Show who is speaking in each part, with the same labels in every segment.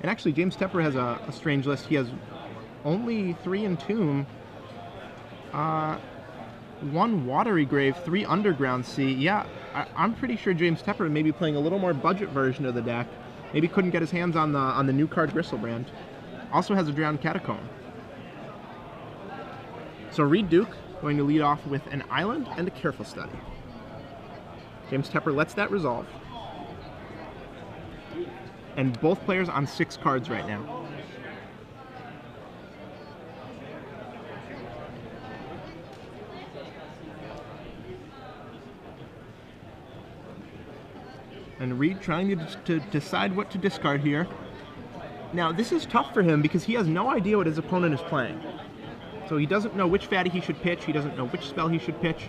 Speaker 1: And actually, James Tepper has a strange list. He has only 3 Entomb, 1 Watery Grave, 3 Underground Sea. Yeah, I'm pretty sure James Tepper may be playing a little more budget version of the deck. Maybe couldn't get his hands on the new card Gristlebrand. Also has a Drowned Catacomb. So Reid Duke going to lead off with an Island and a Careful Study. James Tepper lets that resolve. And both players on 6 cards right now. And Reid trying to decide what to discard here. Now, this is tough for him because he has no idea what his opponent is playing. So he doesn't know which fatty he should pitch, he doesn't know which spell he should pitch.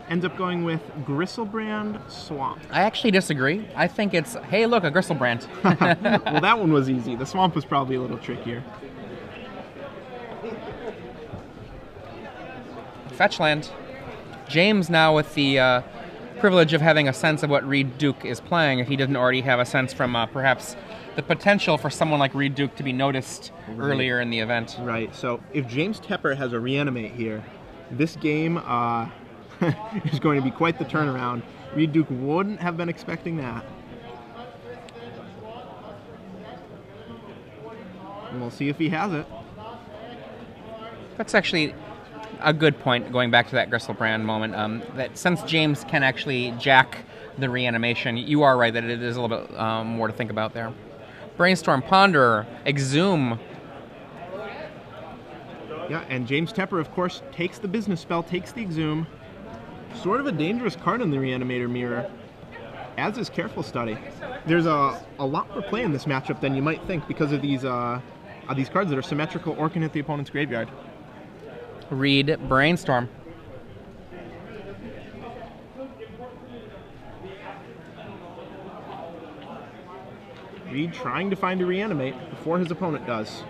Speaker 1: Ends up going with Gristlebrand Swamp.
Speaker 2: I actually disagree. I think it's, hey, look, a Gristlebrand.
Speaker 1: Well, that one was easy. The Swamp was probably a little trickier.
Speaker 2: Fetch land. James now with the privilege of having a sense of what Reid Duke is playing, if he doesn't already have a sense from perhaps the potential for someone like Reid Duke to be noticed earlier in the event.
Speaker 1: Right, so if James Tepper has a Reanimate here, this game is going to be quite the turnaround. Reid Duke wouldn't have been expecting that. And we'll see if he has it.
Speaker 2: That's actually a good point, going back to that Gristlebrand moment, that since James can actually jack the Reanimation, you are right that it is a little bit more to think about there. Brainstorm, Ponder, Exhume.
Speaker 1: Yeah, and James Tepper, of course, takes the business spell, takes the Exhume. Sort of a dangerous card in the Reanimator mirror, as is Careful Study. There's a lot more play in this matchup than you might think because of these cards that are symmetrical or can hit the opponent's graveyard.
Speaker 2: Reid, Brainstorm.
Speaker 1: Reid trying to find a Reanimate before his opponent does.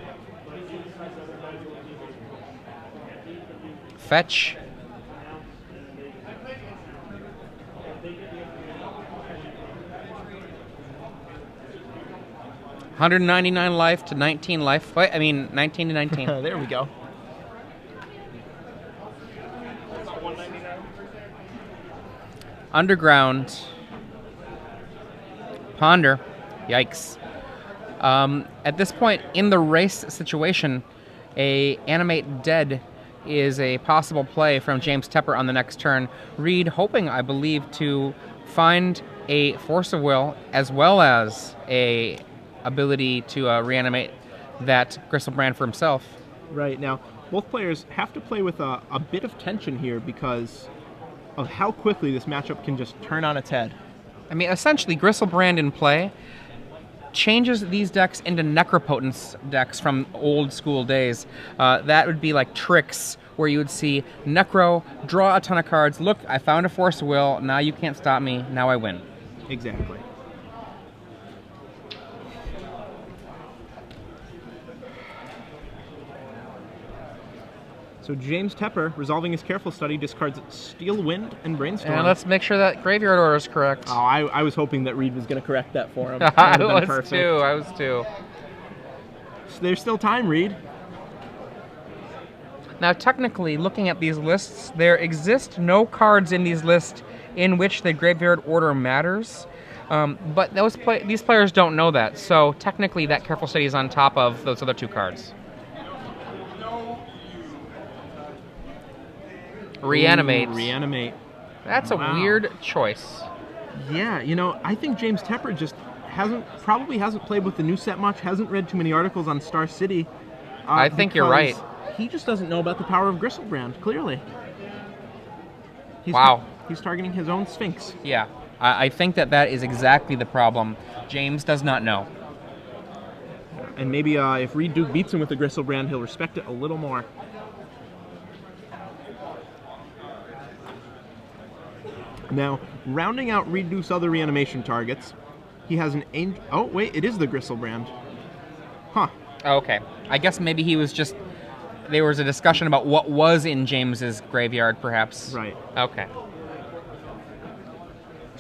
Speaker 2: Fetch. $199 life to 19 life. Wait, I mean 19 to 19.
Speaker 1: There we go.
Speaker 2: Underground. Ponder. Yikes. At this point in the race situation, a Animate Dead is a possible play from James Tepper on the next turn. Reid hoping, I believe, to find a Force of Will as well as a ability to reanimate that Gristlebrand for himself.
Speaker 1: Right, now both players have to play with a bit of tension here because of how quickly this matchup can just turn on its head.
Speaker 2: I mean, essentially, Gristlebrand in play changes these decks into Necropotence decks from old school days. That would be like tricks where you would see Necro, draw a ton of cards, look, I found a Force of Will, now you can't stop me, now I win.
Speaker 1: Exactly. So James Tepper, resolving his Careful Study, discards Steel Wind and Brainstorm.
Speaker 2: And let's make sure that graveyard order is correct.
Speaker 1: Oh, I was hoping that Reid was going to correct that for him.
Speaker 2: I was too.
Speaker 1: So there's still time, Reid.
Speaker 2: Now, technically, looking at these lists, there exist no cards in these lists in which the graveyard order matters. But these players don't know that. So technically, that Careful Study is on top of those other 2 cards. Reanimate.
Speaker 1: Ooh, reanimate.
Speaker 2: That's a weird choice.
Speaker 1: Yeah, you know, I think James Tepper just probably hasn't played with the new set much, hasn't read too many articles on Star City.
Speaker 2: I think you're right.
Speaker 1: He just doesn't know about the power of Gristlebrand, clearly. He's targeting his own Sphinx.
Speaker 2: Yeah, I think that is exactly the problem. James does not know.
Speaker 1: And maybe if Reid Duke beats him with the Gristlebrand, he'll respect it a little more. Now, rounding out Reid Duke's other reanimation targets, he has an Angel... Oh, wait, it is the Gristlebrand. Huh.
Speaker 2: Okay. I guess maybe he was just... There was a discussion about what was in James's graveyard, perhaps.
Speaker 1: Right.
Speaker 2: Okay.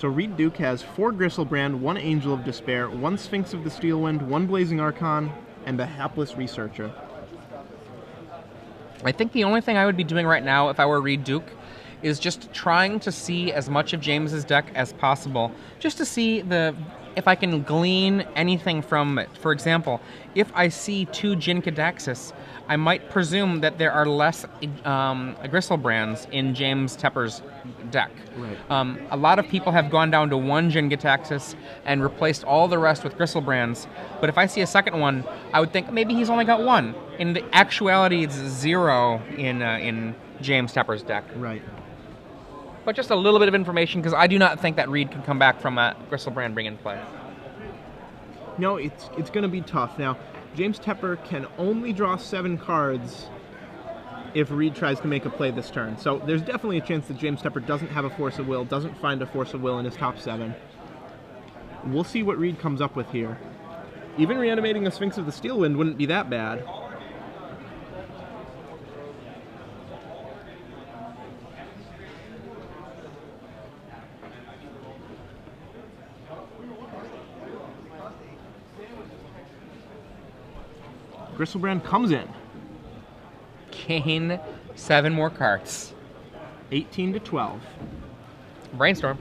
Speaker 1: So Reid Duke has 4 Gristlebrand, 1 Angel of Despair, 1 Sphinx of the Steelwind, 1 Blazing Archon, and a Hapless Researcher.
Speaker 2: I think the only thing I would be doing right now if I were Reid Duke is just trying to see as much of James's deck as possible, just to see if I can glean anything from it. For example, if I see 2 Jin Cadaxis, I might presume that there are less Gristlebrands in James Tepper's deck.
Speaker 1: Right.
Speaker 2: A lot of people have gone down to 1 Jin Cadaxis and replaced all the rest with Gristlebrands, but if I see a second one, I would think maybe he's only got 1. In the actuality, it's 0 in James Tepper's deck.
Speaker 1: Right.
Speaker 2: But just a little bit of information, because I do not think that Reid can come back from a Gristlebrand bring in play.
Speaker 1: No, it's going to be tough. Now, James Tepper can only draw 7 cards if Reid tries to make a play this turn. So there's definitely a chance that James Tepper doesn't have a Force of Will, doesn't find a Force of Will in his top 7. We'll see what Reid comes up with here. Even reanimating the Sphinx of the Steelwind wouldn't be that bad. Gristlebrand comes in.
Speaker 2: Gain 7 more cards.
Speaker 1: 18 to 12.
Speaker 2: Brainstorm.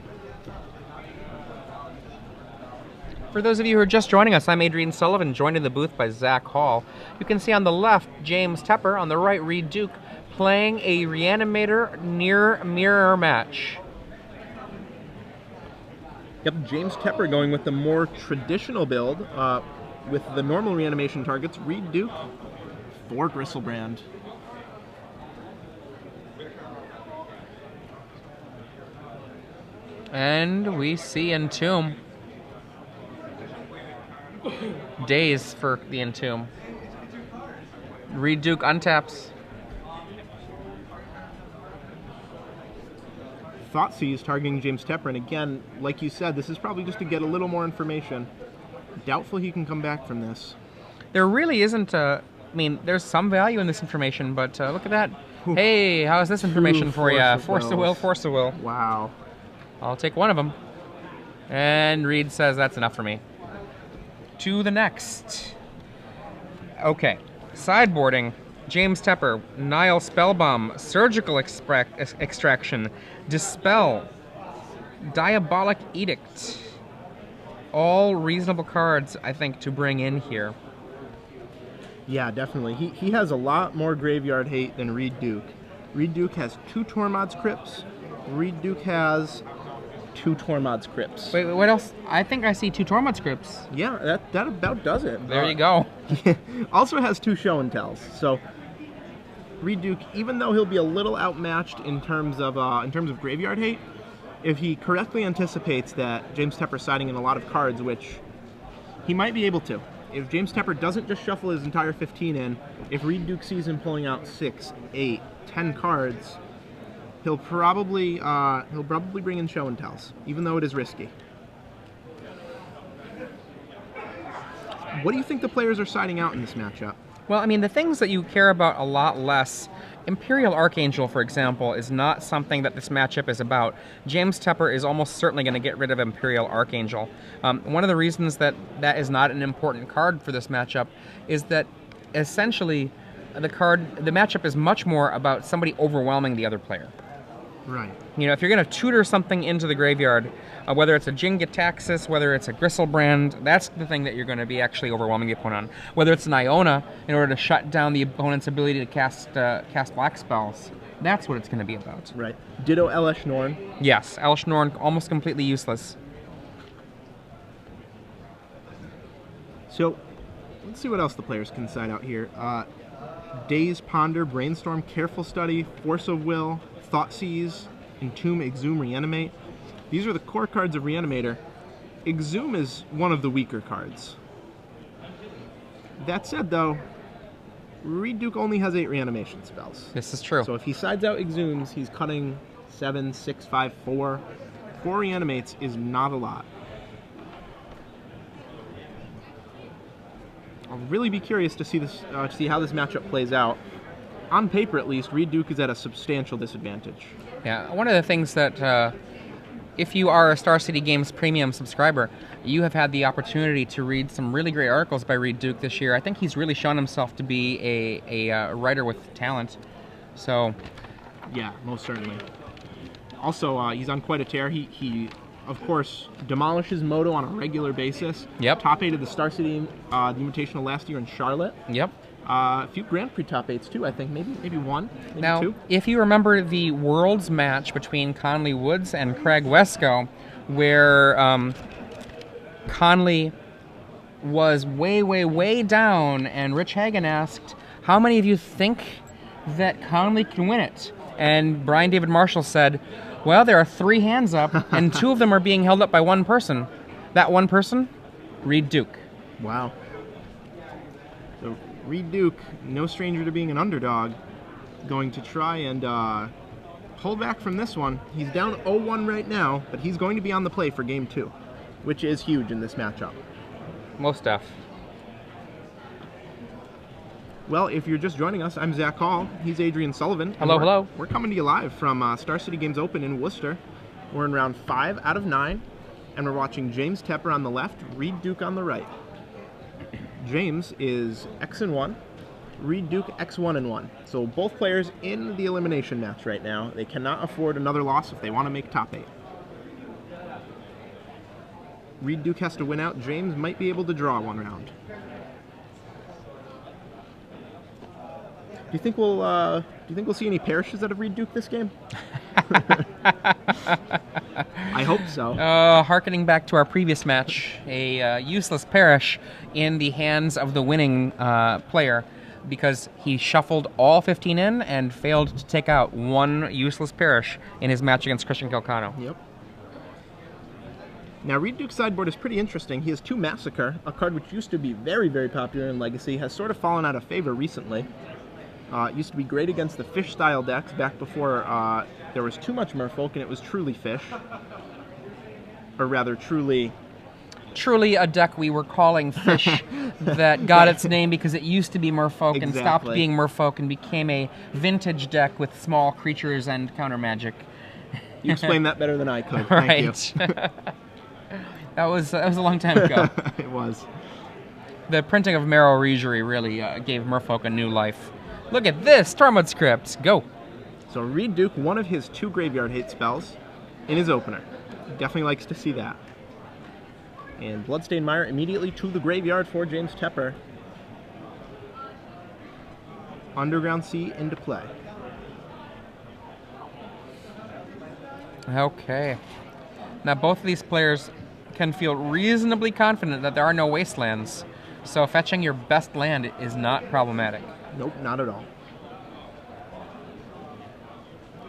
Speaker 2: For those of you who are just joining us, I'm Adrian Sullivan, joined in the booth by Zach Hall. You can see on the left James Tepper, on the right Reid Duke, playing a Reanimator near mirror match.
Speaker 1: Yep, James Tepper going with the more traditional build, with the normal reanimation targets. Reid Duke, 4 Gristlebrand.
Speaker 2: And we see Entomb. Days for the Entomb. Reid Duke untaps.
Speaker 1: Thoughtseize targeting James Tepper, and again, like you said, this is probably just to get a little more information. Doubtful he can come back from this.
Speaker 2: There really isn't I mean, there's some value in this information, but look at that.
Speaker 1: Oof.
Speaker 2: Hey, how's this information for you?
Speaker 1: Force of Wills.
Speaker 2: Force of Will.
Speaker 1: Wow.
Speaker 2: I'll take one of them. And Reid says that's enough for me. To the next. Okay. Sideboarding. James Tepper. Nile Spellbomb. Surgical Extraction. Dispel. Diabolic Edict. All reasonable cards, I think, to bring in here.
Speaker 1: Yeah, definitely. He has a lot more graveyard hate than Reid Duke. Reid Duke has 2 Tormod's Crypts. Reid Duke has 2 Tormod's Crypts.
Speaker 2: Wait, what else? I think I see 2 Tormod Crypts.
Speaker 1: Yeah, that about does it.
Speaker 2: There you go.
Speaker 1: Also has 2 Show and Tells. So Reid Duke, even though he'll be a little outmatched in terms of graveyard hate, if he correctly anticipates that James Tepper's siding in a lot of cards, which he might be able to. If James Tepper doesn't just shuffle his entire 15 in, if Reid Duke sees him pulling out 6, 8, 10 cards, he'll probably bring in Show and Tells, even though it is risky. What do you think the players are siding out in this matchup?
Speaker 2: Well, I mean, the things that you care about a lot less, Imperial Archangel, for example, is not something that this matchup is about. James Tepper is almost certainly going to get rid of Imperial Archangel. One of the reasons that is not an important card for this matchup is that essentially the matchup is much more about somebody overwhelming the other player.
Speaker 1: Right.
Speaker 2: You know, if you're going to tutor something into the graveyard, whether it's a Jin Gitaxis, whether it's a Gristlebrand, that's the thing that you're going to be actually overwhelming the opponent on. Whether it's an Iona, in order to shut down the opponent's ability to cast black spells, that's what it's going to be about.
Speaker 1: Right. Ditto Elesh Norn.
Speaker 2: Yes, Elesh Norn, almost completely useless.
Speaker 1: So, let's see what else the players can side out here. Daze, Ponder, Brainstorm, Careful Study, Force of Will, Thoughtseize, Entomb, Exhume, Reanimate. These are the core cards of Reanimator. Exhume is one of the weaker cards. That said, though, Reid Duke only has 8 reanimation spells.
Speaker 2: This is true.
Speaker 1: So if he sides out Exhumes, he's cutting 7, 6, 5, 4. 4 reanimates is not a lot. I'll really be curious to see how this matchup plays out. On paper, at least, Reid Duke is at a substantial disadvantage.
Speaker 2: Yeah, one of the things that if you are a Star City Games premium subscriber, you have had the opportunity to read some really great articles by Reid Duke this year. I think he's really shown himself to be a writer with talent. So,
Speaker 1: yeah, most certainly. Also, he's on quite a tear. He of course, demolishes Moto on a regular basis.
Speaker 2: Yep.
Speaker 1: Top 8 of the Star City the Invitational last year in Charlotte.
Speaker 2: Yep.
Speaker 1: A few Grand Prix top 8s too, I think. Maybe one, maybe
Speaker 2: now,
Speaker 1: two.
Speaker 2: If you remember the Worlds match between Conley Woods and Craig Wesco, where Conley was way down, and Rich Hagan asked, how many of you think that Conley can win it? And Brian David Marshall said, well, there are 3 hands up, and 2 of them are being held up by one person. That one person? Reid Duke.
Speaker 1: Wow. So Reid Duke, no stranger to being an underdog, going to try and pull back from this one. He's down 0-1 right now, but he's going to be on the play for Game 2, which is huge in this matchup.
Speaker 2: Most def.
Speaker 1: Well, if you're just joining us, I'm Zach Hall. He's Adrian Sullivan.
Speaker 2: Hello.
Speaker 1: We're coming to you live from Star City Games Open in Worcester. We're in round 5 out of 9, and we're watching James Tepper on the left, Reid Duke on the right. James is X-1, Reid Duke X-1-1. So both players in the elimination match right now. They cannot afford another loss if they want to make top 8. Reid Duke has to win out. James might be able to draw one round. Do you think we'll see any parishes out of Reid Duke this game? I hope so.
Speaker 2: Harkening back to our previous match, a useless parish in the hands of the winning player, because he shuffled all 15 in and failed to take out one useless parish in his match against Christian Kilcano.
Speaker 1: Yep. Now, Reid Duke's sideboard is pretty interesting. He has 2 Massacre, a card which used to be very popular in Legacy, has sort of fallen out of favor recently. It used to be great against the Fish-style decks back before there was too much Merfolk, and it was truly Fish. Or rather, truly
Speaker 2: a deck we were calling Fish that got its name because it used to be Merfolk and stopped being Merfolk and became a vintage deck with small creatures and counter magic.
Speaker 1: You explained that better than I could.
Speaker 2: Right.
Speaker 1: Thank you.
Speaker 2: That was a long time ago.
Speaker 1: It was.
Speaker 2: The printing of Marrow Regery really gave Merfolk a new life. Look at this! Tormod Crypt! Go!
Speaker 1: So Reid Duke, one of his 2 graveyard hate spells in his opener. Definitely likes to see that. And Bloodstained Mire immediately to the graveyard for James Tepper. Underground Sea into play.
Speaker 2: Okay. Now both of these players can feel reasonably confident that there are no wastelands, so fetching your best land is not problematic.
Speaker 1: Nope, not at all.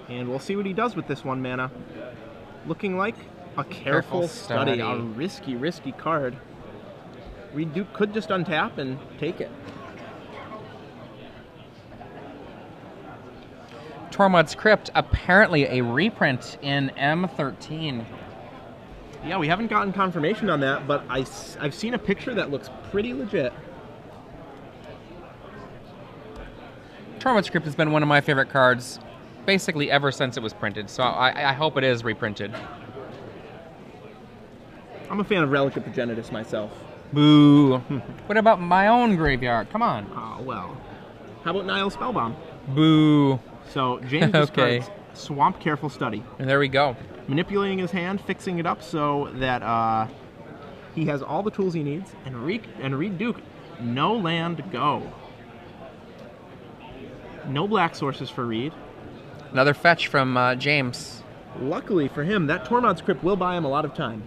Speaker 1: And we'll see what he does with this 1 mana. Looking like a careful study. A risky card. Reid Duke could just untap and take it.
Speaker 2: Tormod's Crypt, apparently a reprint in M13.
Speaker 1: Yeah, we haven't gotten confirmation on that, but I've seen a picture that looks pretty legit.
Speaker 2: Tormod's Crypt has been one of my favorite cards basically ever since it was printed, so I hope it is reprinted.
Speaker 1: I'm a fan of Relic of Progenitus myself.
Speaker 2: Boo. What about my own graveyard? Come on.
Speaker 1: Oh, well. How about Nile Spellbomb?
Speaker 2: Boo.
Speaker 1: So James discards Swamp Careful Study.
Speaker 2: And there we go.
Speaker 1: Manipulating his hand, fixing it up so that he has all the tools he needs. And Reid Duke, no land, go. No black sources for Reid.
Speaker 2: Another fetch from James.
Speaker 1: Luckily for him, that Tormod's Crypt will buy him a lot of time.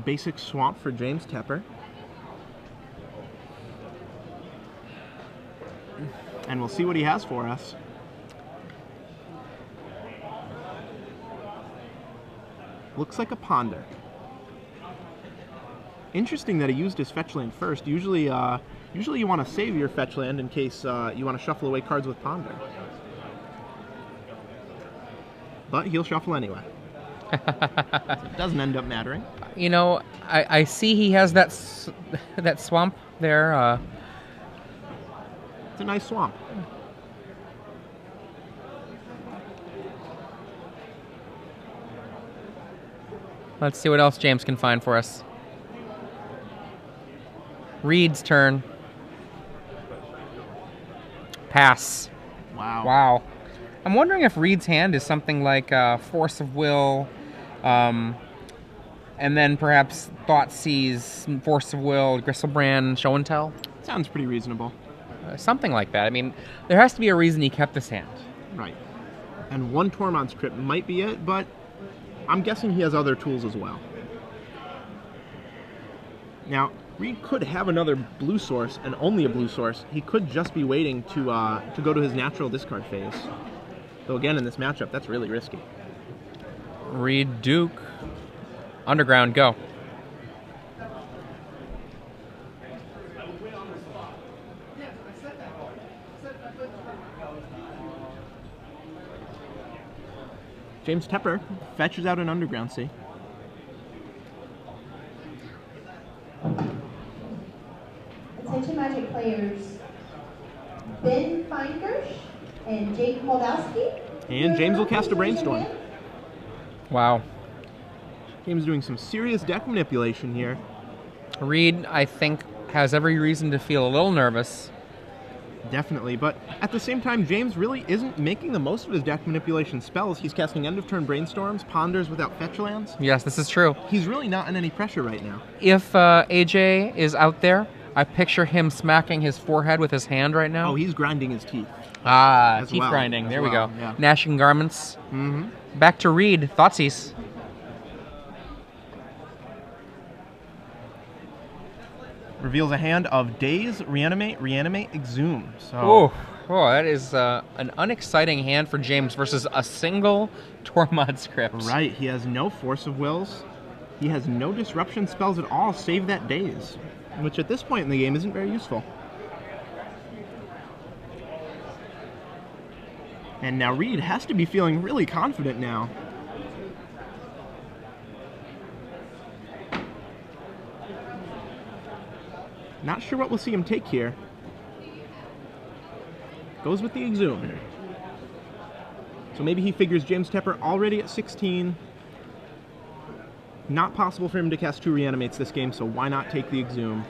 Speaker 1: Basic Swamp for James Tepper. And we'll see what he has for us. Looks like a Ponder. Interesting that he used his fetch land first. Usually you want to save your fetch land in case you want to shuffle away cards with Ponder. But he'll shuffle anyway. So it doesn't end up mattering.
Speaker 2: You know, I see he has that swamp there.
Speaker 1: It's a nice swamp.
Speaker 2: Let's see what else James can find for us. Reid's turn. Pass.
Speaker 1: Wow.
Speaker 2: Wow. I'm wondering if Reid's hand is something like Force of Will, and then perhaps Thoughtseize, Force of Will, Gristlebrand, Show and Tell.
Speaker 1: Sounds pretty reasonable.
Speaker 2: Something like that. I mean, there has to be a reason he kept this hand.
Speaker 1: Right. And one Tormod's Crypt might be it, but I'm guessing he has other tools as well. Now, Reid could have another blue source, and only a blue source. He could just be waiting to go to his natural discard phase. Though again, in this matchup, that's really risky.
Speaker 2: Reid, Duke, Underground, go.
Speaker 1: James Tepper fetches out an Underground Sea.
Speaker 3: Attention Magic players, Ben Feingersh and Jake Moldowski.
Speaker 1: And James will cast a Brainstorm.
Speaker 2: Wow.
Speaker 1: James doing some serious deck manipulation here.
Speaker 2: Reid, I think, has every reason to feel a little nervous.
Speaker 1: Definitely, but at the same time, James really isn't making the most of his deck manipulation spells. He's casting end-of-turn Brainstorms, Ponders without fetch lands.
Speaker 2: Yes, this is true.
Speaker 1: He's really not in any pressure right now.
Speaker 2: If AJ is out there, I picture him smacking his forehead with his hand right now.
Speaker 1: Oh, he's grinding his teeth.
Speaker 2: Ah,
Speaker 1: as
Speaker 2: teeth
Speaker 1: well,
Speaker 2: grinding.
Speaker 1: as
Speaker 2: There we
Speaker 1: well,
Speaker 2: go.
Speaker 1: yeah.
Speaker 2: Gnashing garments.
Speaker 1: Mm-hmm.
Speaker 2: Back to Reid. Thoughtseize.
Speaker 1: Reveals a hand of Daze, Reanimate, Exhume. So
Speaker 2: Oh, that is an unexciting hand for James versus a single Tormod Crypt.
Speaker 1: right, he has no Force of Wills. He has no disruption spells at all, save that Daze, which at this point in the game isn't very useful. And now Reid has to be feeling really confident now. Not sure what we'll see him take here. Goes with the Exhume. So maybe he figures James Tepper already at 16. Not possible for him to cast 2 Reanimates this game, so why not take the Exhume?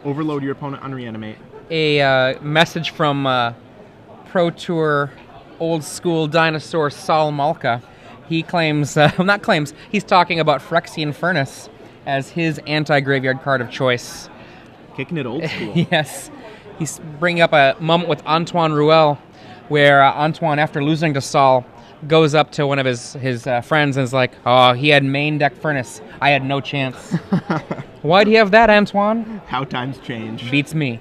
Speaker 1: Overload your opponent on Reanimate.
Speaker 2: A message from Pro Tour old school dinosaur Saul Malka. He claims, not claims, he's talking about Phyrexian Furnace as his anti-graveyard card of choice.
Speaker 1: Kicking it old school.
Speaker 2: Yes. He's bringing up a moment with Antoine Rouel where Antoine, after losing to Saul, goes up to one of his friends and is like, oh, he had main deck Furnace. I had no chance. Why'd he have that, Antoine?
Speaker 1: How times change.
Speaker 2: Beats me.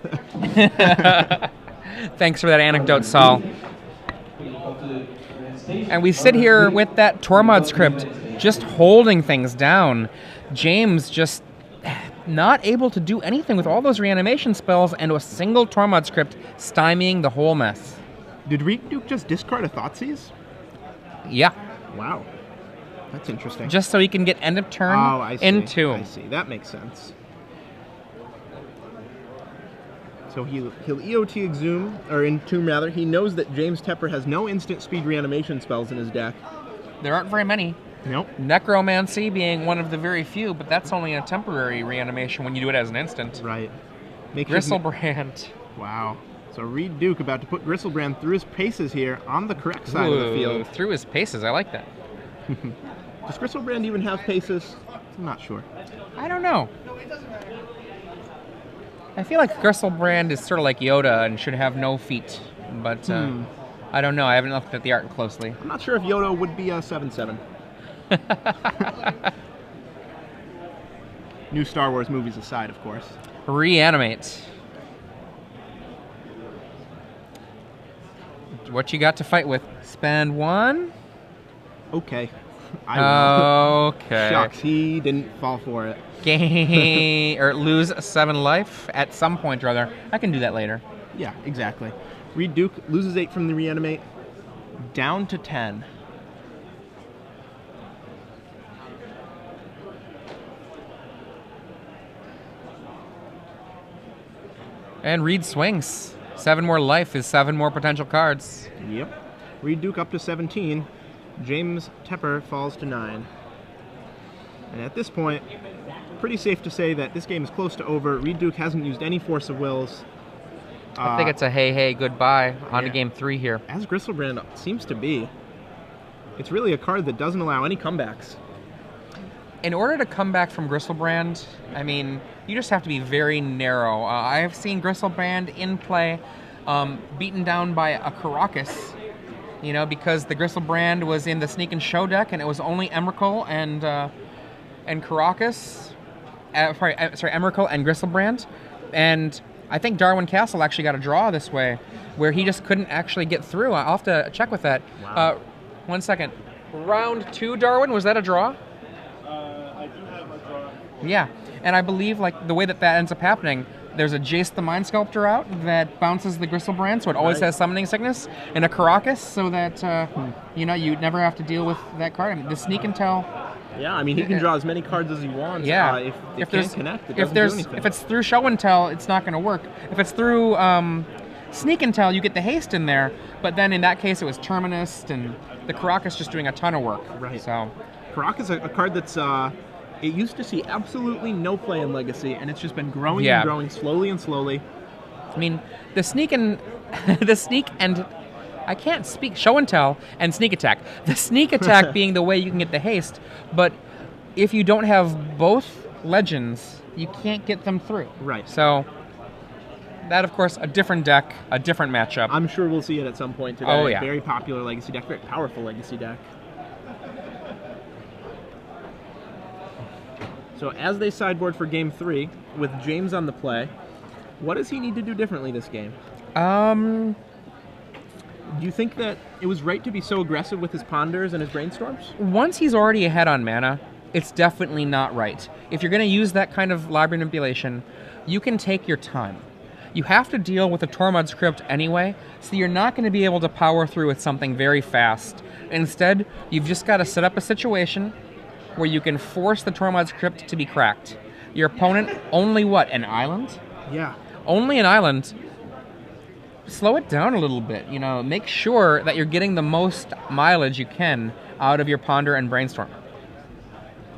Speaker 2: Thanks for that anecdote, Saul. And we sit here with that Tormod Crypt just holding things down. James just not able to do anything with all those reanimation spells and a single Tormod Crypt stymieing the whole mess.
Speaker 1: Did Reid Duke just discard a Thoughtseize?
Speaker 2: Yeah.
Speaker 1: Wow. That's interesting.
Speaker 2: Just so he can get end of turn
Speaker 1: I see.
Speaker 2: into.
Speaker 1: I see. That makes sense. So he'll EOT Exhume, or Entomb rather. He knows that James Tepper has no instant speed reanimation spells in his deck.
Speaker 2: There aren't very many.
Speaker 1: Nope.
Speaker 2: Necromancy being one of the very few, but that's only a temporary reanimation when you do it as an instant.
Speaker 1: Right.
Speaker 2: Gristlebrand.
Speaker 1: Wow. So Reid Duke about to put Gristlebrand through his paces here on the correct side of the field.
Speaker 2: Through his paces, I like that.
Speaker 1: Does Gristlebrand even have paces? I'm not sure.
Speaker 2: I don't know. I feel like Gristlebrand is sort of like Yoda and should have no feet, but I don't know. I haven't looked at the art closely.
Speaker 1: I'm not sure if Yoda would be a 7/7. New Star Wars movies aside, of course.
Speaker 2: Reanimate. What you got to fight with? Spend 1?
Speaker 1: Okay. I will.
Speaker 2: Okay.
Speaker 1: Shucks, he didn't fall for it.
Speaker 2: Gain or lose 7 life at some point or other. I can do that later.
Speaker 1: Yeah, exactly. Reid Duke loses 8 from the reanimate, down to 10.
Speaker 2: And Reid swings. 7 more life is 7 more potential cards.
Speaker 1: Yep. Reid Duke up to 17. James Tepper falls to 9. And at this point, pretty safe to say that this game is close to over. Reid Duke hasn't used any Force of Wills.
Speaker 2: I think it's a hey goodbye on to
Speaker 1: yeah.
Speaker 2: game 3 here.
Speaker 1: As Gristlebrand seems to be. It's really a card that doesn't allow any comebacks.
Speaker 2: In order to come back from Gristlebrand, I mean, you just have to be very narrow. I have seen Gristlebrand in play beaten down by a Caracas, you know, because the Gristlebrand was in the Sneak and Show deck, and it was only Emrakul and Caracas. Emrakul and Gristlebrand. And I think Darwin Castle actually got a draw this way, where he just couldn't actually get through. I'll have to check with that.
Speaker 1: Wow.
Speaker 2: 1 second. Round 2, Darwin, was that a draw?
Speaker 4: I do have a draw.
Speaker 2: Yeah, and I believe like the way that ends up happening, there's a Jace the Mind Sculptor out that bounces the Gristlebrand, so it always
Speaker 1: Right.
Speaker 2: has Summoning Sickness, and a Caracas, so that you know, you never have to deal with that card. I mean, the Sneak and Tell.
Speaker 1: Yeah, I mean, he can draw as many cards as he wants.
Speaker 2: Yeah,
Speaker 1: If they can't connect, it
Speaker 2: if
Speaker 1: doesn't do anything.
Speaker 2: if it's through Show and Tell, it's not going to work. If it's through Sneak and Tell, you get the haste in there, but then in that case, it was Terminus and the Caracas just doing a ton of work.
Speaker 1: Right.
Speaker 2: So.
Speaker 1: Caracas is a card that's it used to see absolutely no play in Legacy, and it's just been growing
Speaker 2: Yeah.
Speaker 1: and growing slowly and slowly.
Speaker 2: I mean, the sneak and I can't speak show and tell and sneak attack. The sneak attack being the way you can get the haste, but if you don't have both legends, you can't get them through.
Speaker 1: Right.
Speaker 2: So that, of course, a different deck, a different matchup.
Speaker 1: I'm sure we'll see it at some point today.
Speaker 2: Oh, yeah.
Speaker 1: Very popular Legacy deck, very powerful Legacy deck. So as they sideboard for Game 3, with James on the play, what does he need to do differently this game? Do you think that it was right to be so aggressive with his Ponders and his Brainstorms?
Speaker 2: Once he's already ahead on mana, it's definitely not right. If you're going to use that kind of library manipulation, you can take your time. You have to deal with the Tormod's Crypt anyway, so you're not going to be able to power through with something very fast. Instead, you've just got to set up a situation where you can force the Tormod's Crypt to be cracked. Your opponent, only what, an island?
Speaker 1: Yeah.
Speaker 2: Only an island. Slow it down a little bit, you know, make sure that you're getting the most mileage you can out of your Ponder and Brainstorm.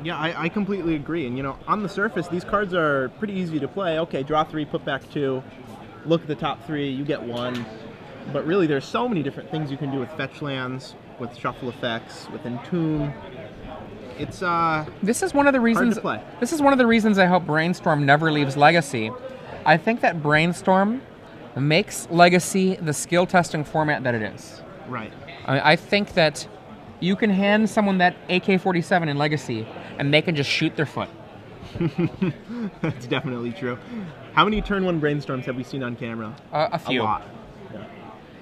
Speaker 1: Yeah, I completely agree. And, you know, on the surface, these cards are pretty easy to play. Okay, draw 3, put back 2, look at the top 3, you get 1. But really, there's so many different things you can do with fetch lands, with shuffle effects, with Entomb. It's
Speaker 2: This is one of the reasons.
Speaker 1: to play.
Speaker 2: This is one of the reasons I hope Brainstorm never leaves Legacy. I think that Brainstorm makes Legacy the skill testing format that it is.
Speaker 1: right.
Speaker 2: I think that you can hand someone that AK-47 in Legacy, and they can just shoot their foot.
Speaker 1: That's definitely true. How many turn 1 Brainstorms have we seen on camera?
Speaker 2: A few.
Speaker 1: A lot. Yeah.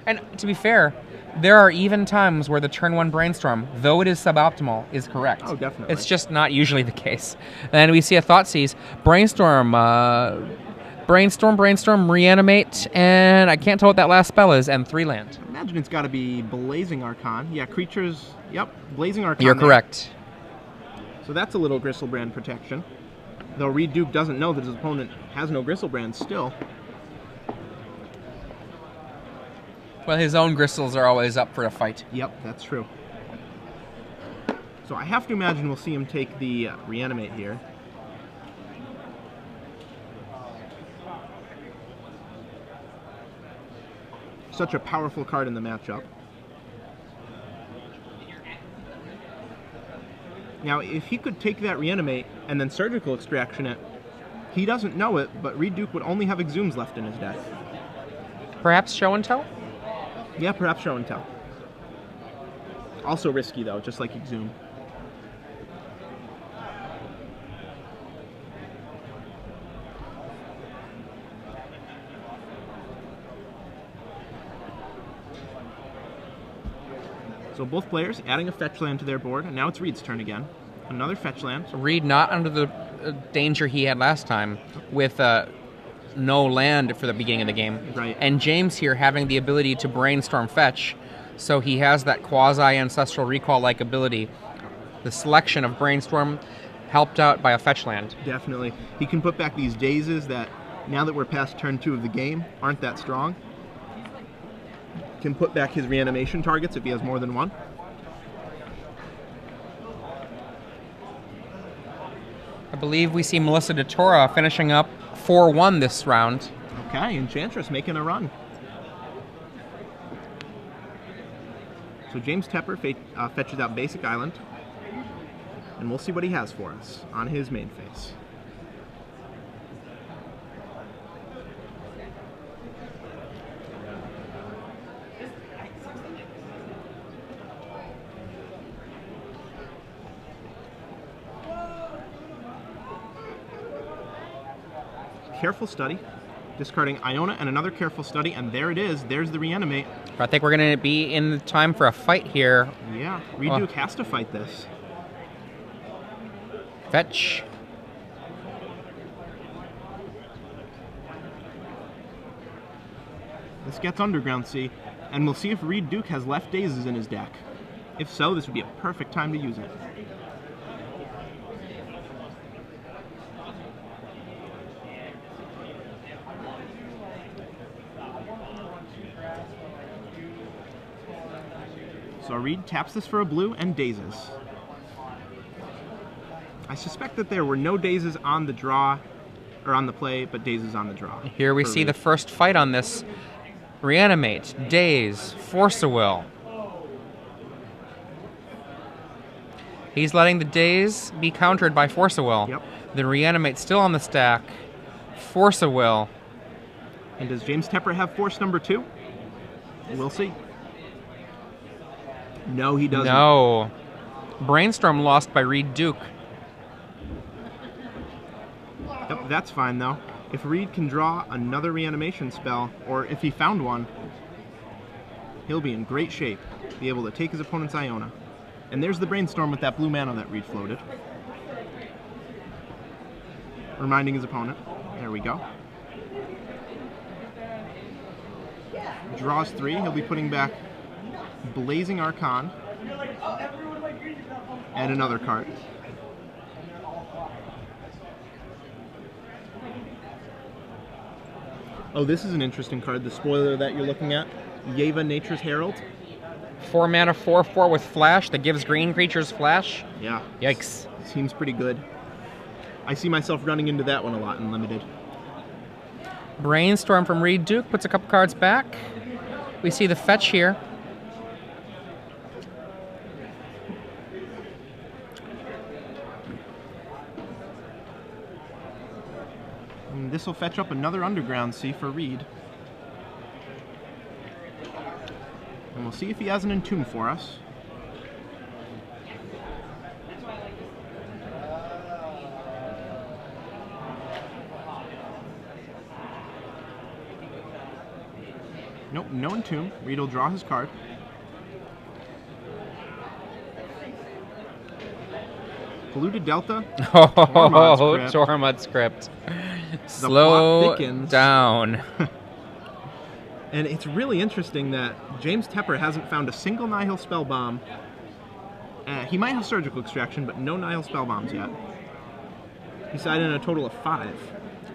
Speaker 2: And to be fair, there are even times where the turn 1 Brainstorm, though it is suboptimal, is correct.
Speaker 1: Oh, definitely.
Speaker 2: It's just not usually the case. And we see a Thoughtseize. Brainstorm, Brainstorm, Reanimate, and I can't tell what that last spell is, and 3 land.
Speaker 1: I imagine it's got to be Blazing Archon. Yeah, creatures. Yep, Blazing Archon.
Speaker 2: You're
Speaker 1: there.
Speaker 2: correct.
Speaker 1: So that's a little Gristlebrand protection. Though Reid Duke doesn't know that his opponent has no Gristlebrand still.
Speaker 2: Well, his own Gristles are always up for a fight.
Speaker 1: Yep, that's true. So I have to imagine we'll see him take the Reanimate here. Such a powerful card in the matchup. Now, if he could take that Reanimate and then Surgical Extraction it, he doesn't know it, but Reid Duke would only have Exhumes left in his deck.
Speaker 2: Perhaps Show and Tell?
Speaker 1: Yeah, perhaps Show and Tell. Also risky, though, just like Exhume. So both players adding a fetch land to their board, and now it's Reid's turn again. Another fetch land.
Speaker 2: Reid not under the danger he had last time with no land for the beginning of the game.
Speaker 1: Right.
Speaker 2: And James here having the ability to Brainstorm fetch, so he has that quasi-ancestral recall-like ability. The selection of Brainstorm helped out by a fetch land.
Speaker 1: Definitely. He can put back these Dazes that, now that we're past turn 2 of the game, aren't that strong. Can put back his reanimation targets if he has more than one.
Speaker 2: I believe we see Melissa DeTora finishing up 4-1 this round.
Speaker 1: Okay, Enchantress making a run. So James Tepper fetches out Basic Island, and we'll see what he has for us on his main phase. Careful Study, discarding Iona and another Careful Study, and there it is. There's the Reanimate.
Speaker 2: I think we're going to be in time for a fight here.
Speaker 1: Yeah, Reid Duke has to fight this.
Speaker 2: Fetch.
Speaker 1: This gets Underground Sea, and we'll see if Reid Duke has left Dazes in his deck. If so, this would be a perfect time to use it. So Reid taps this for a blue and Dazes. I suspect that there were no Dazes on the draw, or on the play, but Dazes on the draw.
Speaker 2: Here we see the first fight on this. Reanimate, Daze, Force a Will. He's letting the Daze be countered by Force a Will.
Speaker 1: Yep.
Speaker 2: The Reanimate still on the stack. Force a Will.
Speaker 1: And does James Tepper have Force number 2? We'll see. No, he doesn't.
Speaker 2: No. Brainstorm lost by Reid Duke.
Speaker 1: Yep, that's fine though. If Reid can draw another reanimation spell, or if he found one, he'll be in great shape, be able to take his opponent's Iona. And there's the Brainstorm with that blue mana that Reid floated. Reminding his opponent. There we go. Draws 3, he'll be putting back Blazing Archon and another card. Oh, this is an interesting card, the spoiler that you're looking at. Yeva, Nature's Herald.
Speaker 2: 4 mana, 4/4 with flash that gives green creatures flash.
Speaker 1: Yeah.
Speaker 2: Yikes.
Speaker 1: Seems pretty good. I see myself running into that one a lot in Limited.
Speaker 2: Brainstorm from Reid Duke puts a couple cards back. We see the fetch here.
Speaker 1: And this will fetch up another Underground Sea for Reid. And we'll see if he has an Entomb for us. Nope, no Entomb. Reid will draw his card. Polluted Delta.
Speaker 2: Oh, Tormod's Crypt. Slow down.
Speaker 1: And it's really interesting that James Tepper hasn't found a single Nihil Spell Bomb. He might have Surgical Extraction, but no Nihil Spell Bombs yet. He's sided in a total of 5.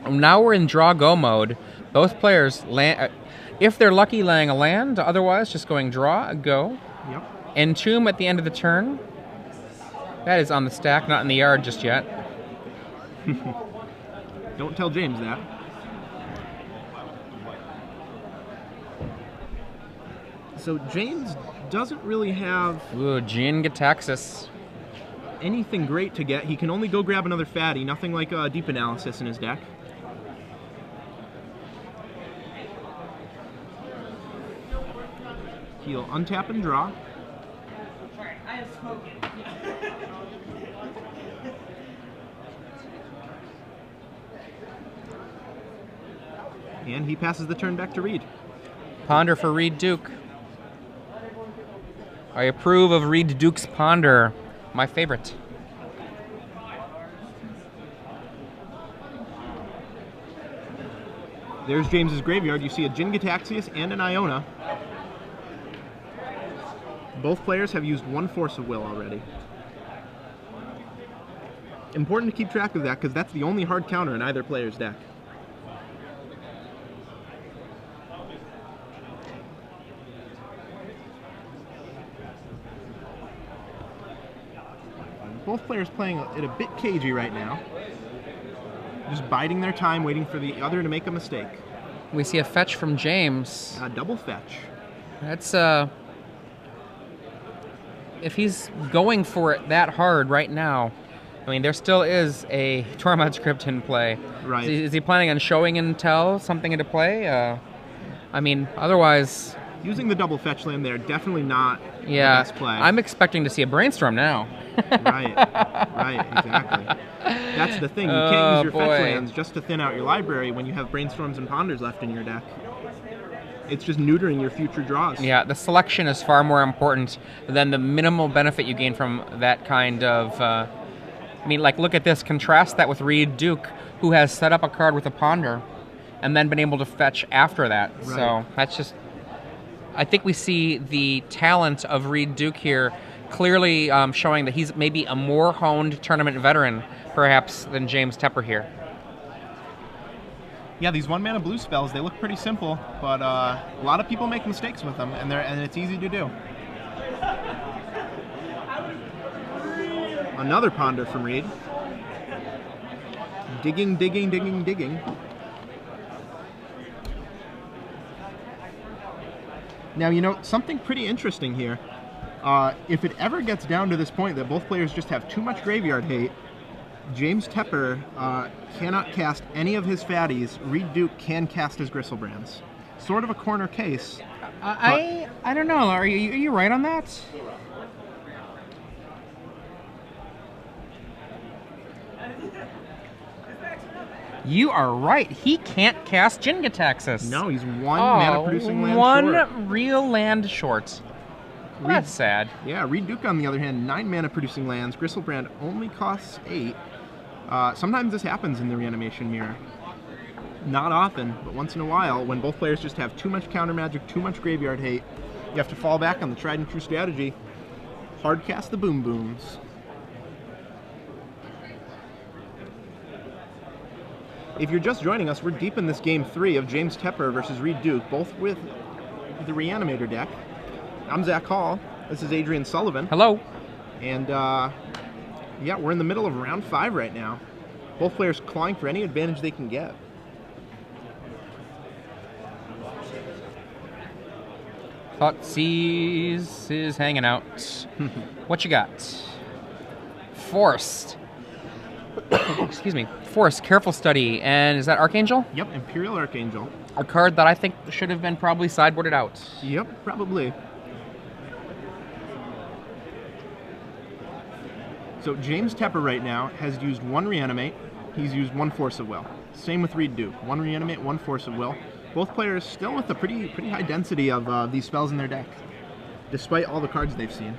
Speaker 2: Now we're in draw go mode. Both players land, if they're lucky, laying a land. Otherwise, just going draw go.
Speaker 1: Yep.
Speaker 2: Entomb at the end of the turn. That is on the stack, not in the yard just yet.
Speaker 1: Don't tell James that. So James doesn't really have
Speaker 2: Ooh, Jin-Gitaxias.
Speaker 1: anything great to get. He can only go grab another fatty, nothing like Deep Analysis in his deck. He'll untap and draw. And he passes the turn back to Reid.
Speaker 2: Ponder for Reid Duke. I approve of Reid Duke's Ponder. My favorite.
Speaker 1: There's James's graveyard. You see a Jin-Gitaxias and an Iona. Both players have used 1 Force of Will already. Important to keep track of that because that's the only hard counter in either player's deck. Both players playing it a bit cagey right now. Just biding their time, waiting for the other to make a mistake.
Speaker 2: We see a fetch from James.
Speaker 1: A double fetch.
Speaker 2: That's, if he's going for it that hard right now, I mean, there still is a Tormod Crypt in play.
Speaker 1: Right.
Speaker 2: Is he planning on showing and tell something into play? I mean, otherwise...
Speaker 1: Using the double fetch land there, definitely not the
Speaker 2: Yeah,
Speaker 1: best play.
Speaker 2: I'm expecting to see a brainstorm now.
Speaker 1: Right, exactly. That's the thing. You can't use your
Speaker 2: boy.
Speaker 1: fetch lands just to thin out your library when you have brainstorms and ponders left in your deck. It's just neutering your future draws.
Speaker 2: Yeah, the selection is far more important than the minimal benefit you gain from that kind of... I mean, like, look at this. Contrast that with Reid Duke, who has set up a card with a ponder and then been able to fetch after that.
Speaker 1: Right.
Speaker 2: So that's just... I think we see the talent of Reid Duke here clearly showing that he's maybe a more honed tournament veteran, perhaps, than James Tepper here.
Speaker 1: Yeah, these 1-mana blue spells, they look pretty simple, but a lot of people make mistakes with them, and it's easy to do. Another ponder from Reid. Digging, digging, digging, digging. Now, you know, something pretty interesting here. If it ever gets down to this point that both players just have too much graveyard hate, James Tepper cannot cast any of his fatties. Reid Duke can cast his Gristlebrands. Sort of a corner case.
Speaker 2: I don't know. Are you right on that? You are right. He can't cast Jin-Gitaxias.
Speaker 1: No, he's one mana producing land
Speaker 2: one
Speaker 1: short.
Speaker 2: real land short. Well, that's sad.
Speaker 1: Yeah, Reid Duke, on the other hand, 9 mana producing lands. Gristlebrand only costs 8. Sometimes this happens in the Reanimation Mirror. Not often, but once in a while, when both players just have too much counter magic, too much graveyard hate, you have to fall back on the tried and true strategy. Hard cast the Boom Booms. If you're just joining us, we're deep in this game 3 of James Tepper versus Reid Duke, both with the Reanimator deck. I'm Zach Hall. This is Adrian Sullivan.
Speaker 2: Hello.
Speaker 1: And yeah, we're in the middle of round 5 right now. Both players clawing for any advantage they can get.
Speaker 2: Thoughtseize is hanging out. What you got? Forced. Excuse me. Forced, Careful Study, and is that Archangel?
Speaker 1: Yep, Imperial Archangel.
Speaker 2: A card that I think should have been probably sideboarded out.
Speaker 1: Yep, probably. So James Tepper right now has used 1 Reanimate. He's used 1 Force of Will. Same with Reid Duke. 1 Reanimate, 1 Force of Will. Both players still with a pretty high density of these spells in their deck, despite all the cards they've seen.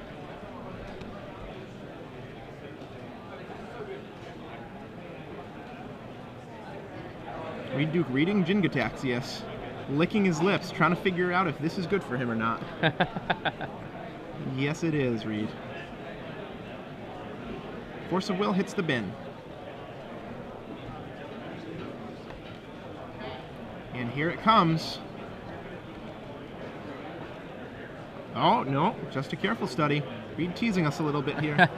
Speaker 1: Reid Duke reading Jin-Gitaxias, licking his lips, trying to figure out if this is good for him or not. Yes, it is, Reid. Force of Will hits the bin. And here it comes. Oh, no, just a Careful Study. Reid teasing us a little bit here.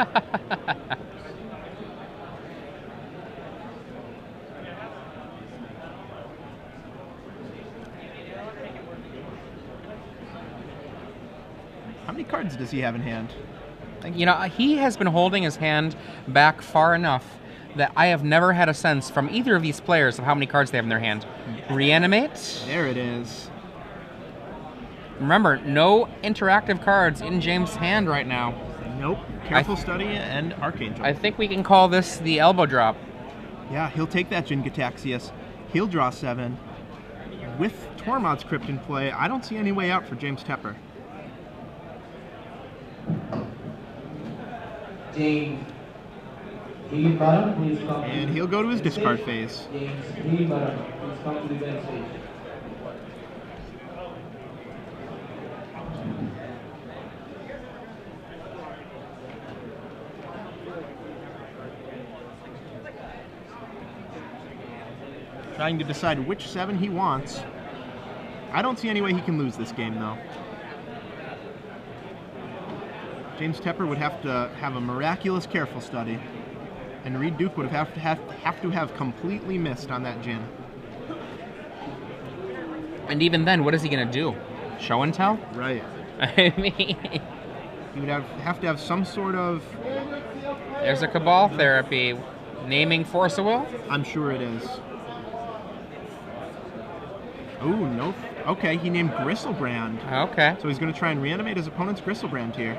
Speaker 1: How many cards does he have in hand?
Speaker 2: You know, he has been holding his hand back far enough that I have never had a sense from either of these players of how many cards they have in their hand. Reanimate.
Speaker 1: There it is.
Speaker 2: Remember, no interactive cards in James' hand right now.
Speaker 1: Nope. Careful Study and Archangel.
Speaker 2: I think we can call this the elbow drop.
Speaker 1: Yeah, he'll take that Jin-Gitaxias. He'll draw 7. With Tormod's Crypt in play, I don't see any way out for James Tepper.
Speaker 5: James, Reid Bottom, please come.
Speaker 1: And he'll go to his discard phase.
Speaker 5: James, Reid Bottom, please come to the bench stage.
Speaker 1: Trying to decide which 7 he wants. I don't see any way he can lose this game, though. James Tepper would have to have a miraculous Careful Study. And Reid Duke would have to have completely missed on that gin.
Speaker 2: And even then, what is he going to do? Show and tell?
Speaker 1: Right.
Speaker 2: I mean,
Speaker 1: He would have to have some sort of...
Speaker 2: there's a Cabal therapy. Naming Force of Will?
Speaker 1: I'm sure it is. Ooh, no. Okay, he named Gristlebrand.
Speaker 2: Okay.
Speaker 1: So he's going to try and reanimate his opponent's Gristlebrand here.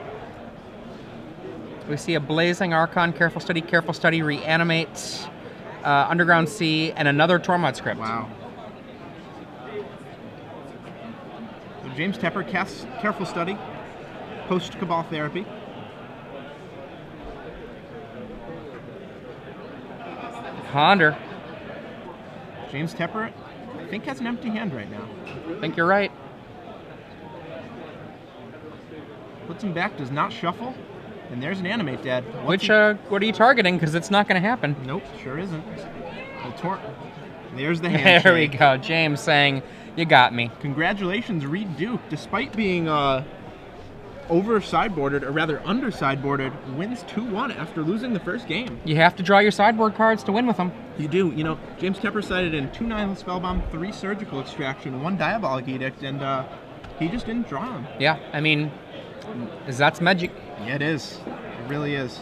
Speaker 2: We see a Blazing Archon, Careful Study, Reanimate, Underground Sea, and another Tormod script.
Speaker 1: Wow. So James Tepper casts Careful Study, post-Cabal Therapy.
Speaker 2: Ponder.
Speaker 1: James Tepper, I think, has an empty hand right now.
Speaker 2: I think you're right.
Speaker 1: Puts him back, does not shuffle, and there's an Animate Dead.
Speaker 2: What are you targeting? Because it's not going to happen.
Speaker 1: Nope, sure isn't. Well, there's the handshake.
Speaker 2: There we go. James saying, you got me.
Speaker 1: Congratulations, Reid Duke. Despite being over sideboarded, or rather under sideboarded, wins 2-1 after losing the first game.
Speaker 2: You have to draw your sideboard cards to win with them.
Speaker 1: You do. You know, James Tepper sided in 2 Nihilist Spellbomb, 3 Surgical Extraction, 1 Diabolic Edict, and he just didn't draw them.
Speaker 2: Yeah, I mean, that's magic.
Speaker 1: Yeah, it is. It really is.